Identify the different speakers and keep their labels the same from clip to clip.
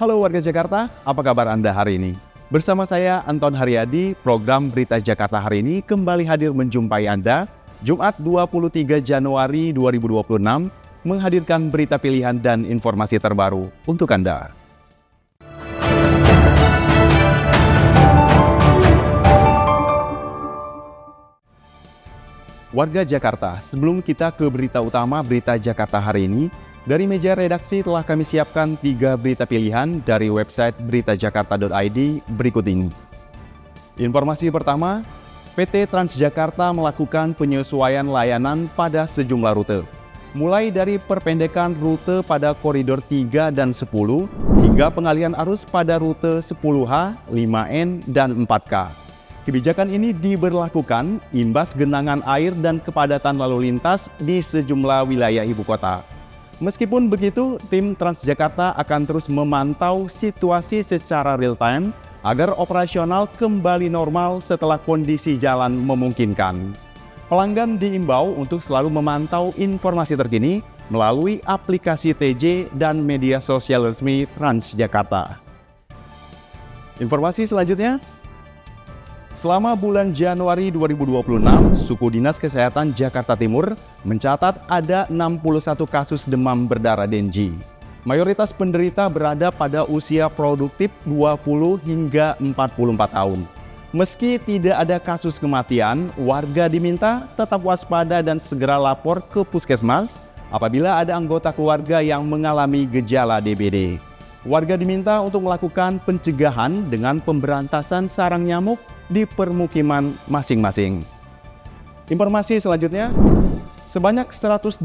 Speaker 1: Halo warga Jakarta, apa kabar Anda hari ini? Bersama saya Anton Haryadi, program Berita Jakarta hari ini kembali hadir menjumpai Anda Jumat 23 Januari 2026 menghadirkan berita pilihan dan informasi terbaru untuk Anda. Warga Jakarta, sebelum kita ke berita utama Berita Jakarta hari ini, dari meja redaksi telah kami siapkan 3 berita pilihan dari website beritajakarta.id berikut ini. Informasi pertama, PT Transjakarta melakukan penyesuaian layanan pada sejumlah rute. Mulai dari perpendekan rute pada koridor 3 dan 10, hingga pengalihan arus pada rute 10H, 5N, dan 4K. Kebijakan ini diberlakukan imbas genangan air dan kepadatan lalu lintas di sejumlah wilayah ibu kota. Meskipun begitu, tim Transjakarta akan terus memantau situasi secara real-time agar operasional kembali normal setelah kondisi jalan memungkinkan. Pelanggan diimbau untuk selalu memantau informasi terkini melalui aplikasi TJ dan media sosial resmi Transjakarta. Informasi selanjutnya, selama bulan Januari 2026, Suku Dinas Kesehatan Jakarta Timur mencatat ada 61 kasus demam berdarah Dengue. Mayoritas penderita berada pada usia produktif 20 hingga 44 tahun. Meski tidak ada kasus kematian, warga diminta tetap waspada dan segera lapor ke puskesmas apabila ada anggota keluarga yang mengalami gejala DBD. Warga diminta untuk melakukan pencegahan dengan pemberantasan sarang nyamuk di permukiman masing-masing. Informasi selanjutnya, sebanyak 185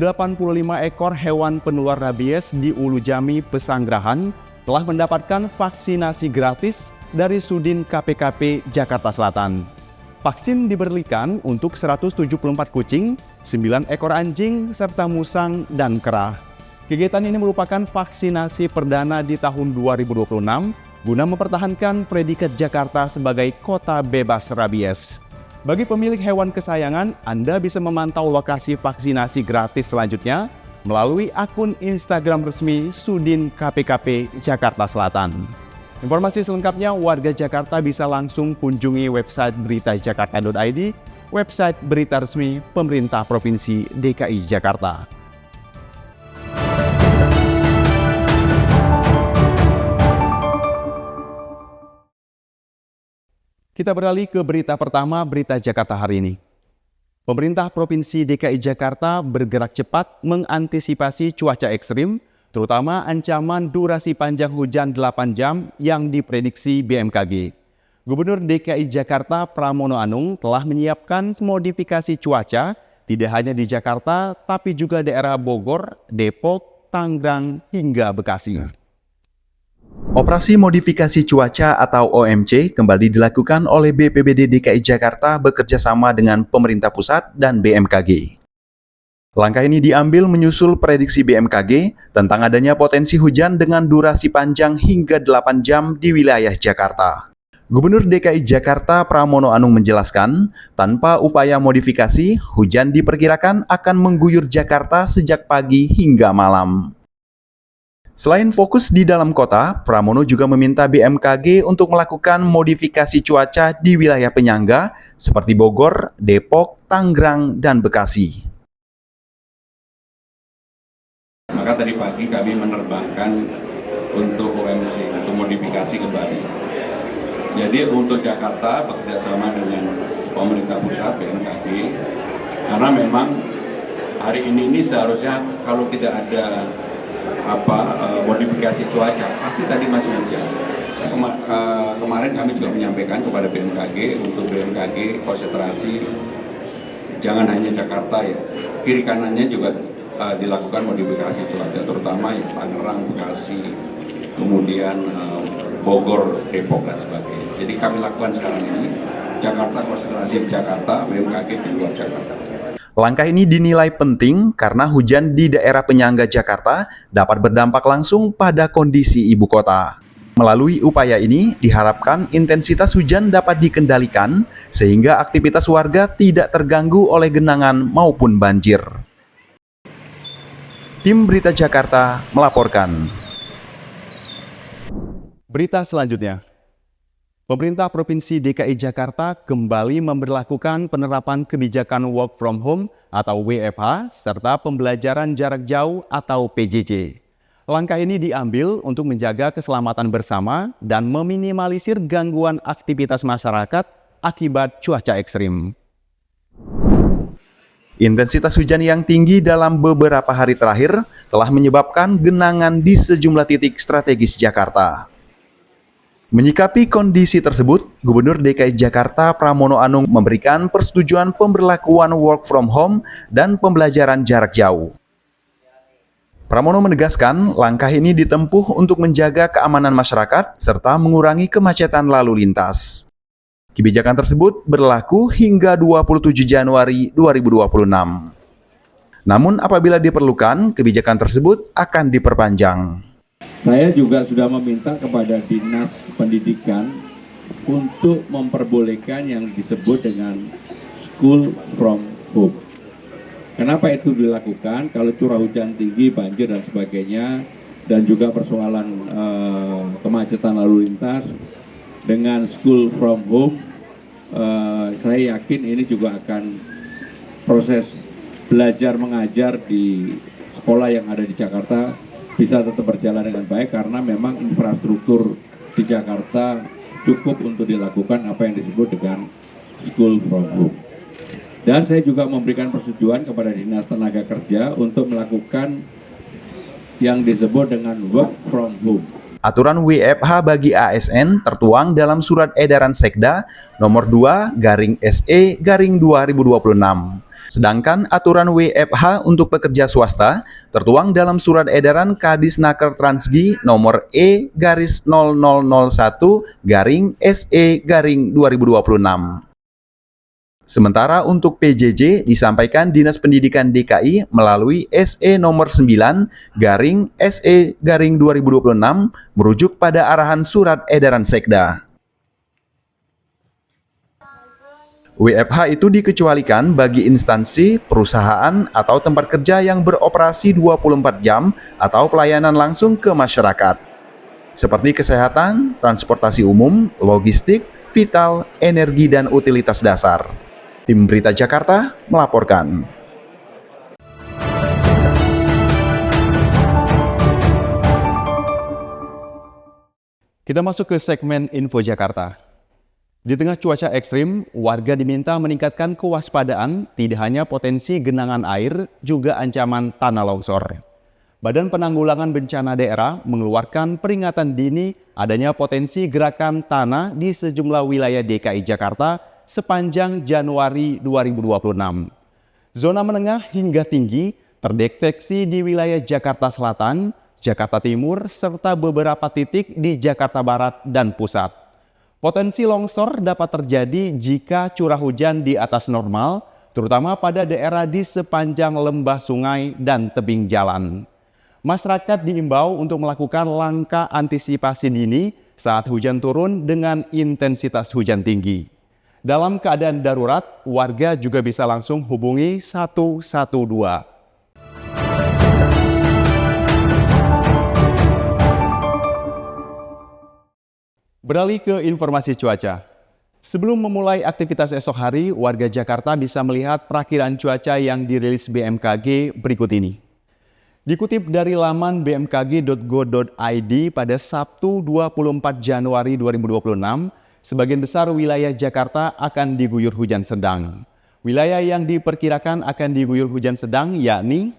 Speaker 1: ekor hewan penular rabies di Ulu Jami, Pesanggerahan telah mendapatkan vaksinasi gratis dari Sudin KPKP Jakarta Selatan. Vaksin diberikan untuk 174 kucing, 9 ekor anjing, serta musang dan kera. Kegiatan ini merupakan vaksinasi perdana di tahun 2026 guna mempertahankan predikat Jakarta sebagai kota bebas rabies. Bagi pemilik hewan kesayangan, Anda bisa memantau lokasi vaksinasi gratis selanjutnya melalui akun Instagram resmi Sudin KPKP Jakarta Selatan. Informasi selengkapnya warga Jakarta bisa langsung kunjungi website beritajakarta.id, website berita resmi pemerintah Provinsi DKI Jakarta. Kita beralih ke berita pertama Berita Jakarta hari ini. Pemerintah Provinsi DKI Jakarta bergerak cepat mengantisipasi cuaca ekstrim, terutama ancaman durasi panjang hujan 8 jam yang diprediksi BMKG. Gubernur DKI Jakarta Pramono Anung telah menyiapkan modifikasi cuaca tidak hanya di Jakarta, tapi juga daerah Bogor, Depok, Tangerang, hingga Bekasi.
Speaker 2: Operasi modifikasi cuaca atau OMC kembali dilakukan oleh BPBD DKI Jakarta bekerjasama dengan pemerintah pusat dan BMKG. Langkah ini diambil menyusul prediksi BMKG tentang adanya potensi hujan dengan durasi panjang hingga 8 jam di wilayah Jakarta. Gubernur DKI Jakarta Pramono Anung menjelaskan, tanpa upaya modifikasi, hujan diperkirakan akan mengguyur Jakarta sejak pagi hingga malam. Selain fokus di dalam kota, Pramono juga meminta BMKG untuk melakukan modifikasi cuaca di wilayah penyangga seperti Bogor, Depok, Tangerang, dan Bekasi.
Speaker 3: Maka tadi pagi kami menerbangkan untuk OMC, untuk modifikasi kembali. Jadi untuk Jakarta bekerjasama dengan pemerintah pusat, BMKG, karena memang hari ini seharusnya kalau tidak ada modifikasi cuaca, pasti tadi masih hujan. Kemarin kami juga menyampaikan kepada BMKG untuk BMKG konsentrasi jangan hanya Jakarta ya, kiri kanannya juga dilakukan modifikasi cuaca, terutama yang Tangerang, Bekasi, kemudian Bogor, Depok dan sebagainya. Jadi kami lakukan sekarang ini, Jakarta konsentrasi di Jakarta, BMKG di luar Jakarta.
Speaker 2: Langkah ini dinilai penting karena hujan di daerah penyangga Jakarta dapat berdampak langsung pada kondisi ibu kota. Melalui upaya ini, diharapkan intensitas hujan dapat dikendalikan sehingga aktivitas warga tidak terganggu oleh genangan maupun banjir. Tim Berita Jakarta melaporkan.
Speaker 1: Berita selanjutnya. Pemerintah Provinsi DKI Jakarta kembali memberlakukan penerapan kebijakan work from home atau WFH serta pembelajaran jarak jauh atau PJJ. Langkah ini diambil untuk menjaga keselamatan bersama dan meminimalisir gangguan aktivitas masyarakat akibat cuaca ekstrim.
Speaker 2: Intensitas hujan yang tinggi dalam beberapa hari terakhir telah menyebabkan genangan di sejumlah titik strategis Jakarta. Menyikapi kondisi tersebut, Gubernur DKI Jakarta Pramono Anung memberikan persetujuan pemberlakuan work from home dan pembelajaran jarak jauh. Pramono menegaskan langkah ini ditempuh untuk menjaga keamanan masyarakat serta mengurangi kemacetan lalu lintas. Kebijakan tersebut berlaku hingga 27 Januari 2026. Namun apabila diperlukan, kebijakan tersebut akan diperpanjang.
Speaker 4: Saya juga sudah meminta kepada Dinas Pendidikan untuk memperbolehkan yang disebut dengan school from home. Kenapa itu dilakukan? Kalau curah hujan tinggi, banjir dan sebagainya, dan juga persoalan kemacetan lalu lintas, dengan school from home, saya yakin ini juga akan proses belajar mengajar di sekolah yang ada di Jakarta bisa tetap berjalan dengan baik karena memang infrastruktur di Jakarta cukup untuk dilakukan apa yang disebut dengan school from home. Dan saya juga memberikan persetujuan kepada Dinas Tenaga Kerja untuk melakukan yang disebut dengan work from home.
Speaker 2: Aturan WFH bagi ASN tertuang dalam Surat Edaran Sekda nomor 2/SE/2026. Sedangkan aturan WFH untuk pekerja swasta tertuang dalam Surat Edaran Kadisnaker Transgi nomor E/0001/SE/2026. Sementara untuk PJJ disampaikan Dinas Pendidikan DKI melalui SE nomor 9/SE/2026 merujuk pada arahan Surat Edaran Sekda. WFH itu dikecualikan bagi instansi, perusahaan, atau tempat kerja yang beroperasi 24 jam atau pelayanan langsung ke masyarakat, seperti kesehatan, transportasi umum, logistik, vital, energi, dan utilitas dasar. Tim Berita Jakarta melaporkan.
Speaker 1: Kita masuk ke segmen Info Jakarta. Di tengah cuaca ekstrim, warga diminta meningkatkan kewaspadaan tidak hanya potensi genangan air, juga ancaman tanah longsor. Badan Penanggulangan Bencana Daerah mengeluarkan peringatan dini adanya potensi gerakan tanah di sejumlah wilayah DKI Jakarta sepanjang Januari 2026. Zona menengah hingga tinggi terdeteksi di wilayah Jakarta Selatan, Jakarta Timur, serta beberapa titik di Jakarta Barat dan Pusat. Potensi longsor dapat terjadi jika curah hujan di atas normal, terutama pada daerah di sepanjang lembah sungai dan tebing jalan. Masyarakat diimbau untuk melakukan langkah antisipasi dini saat hujan turun dengan intensitas hujan tinggi. Dalam keadaan darurat, warga juga bisa langsung hubungi 112. Beralih ke informasi cuaca. Sebelum memulai aktivitas esok hari, warga Jakarta bisa melihat perakiraan cuaca yang dirilis BMKG berikut ini. Dikutip dari laman bmkg.go.id pada Sabtu 24 Januari 2026, sebagian besar wilayah Jakarta akan diguyur hujan sedang. Wilayah yang diperkirakan akan diguyur hujan sedang yakni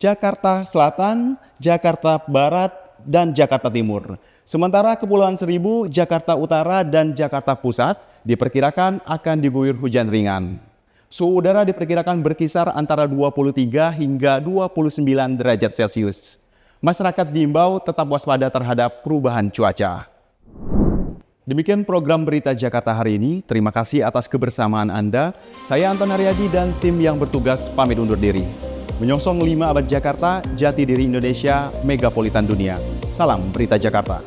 Speaker 1: Jakarta Selatan, Jakarta Barat, dan Jakarta Timur. Sementara Kepulauan Seribu, Jakarta Utara, dan Jakarta Pusat diperkirakan akan diguyur hujan ringan. Suhu udara diperkirakan berkisar antara 23 hingga 29 derajat Celcius. Masyarakat diimbau tetap waspada terhadap perubahan cuaca. Demikian program Berita Jakarta hari ini. Terima kasih atas kebersamaan Anda. Saya Anton Haryadi dan tim yang bertugas pamit undur diri. Menyongsong 5 abad Jakarta, jati diri Indonesia, megapolitan dunia. Salam Berita Jakarta.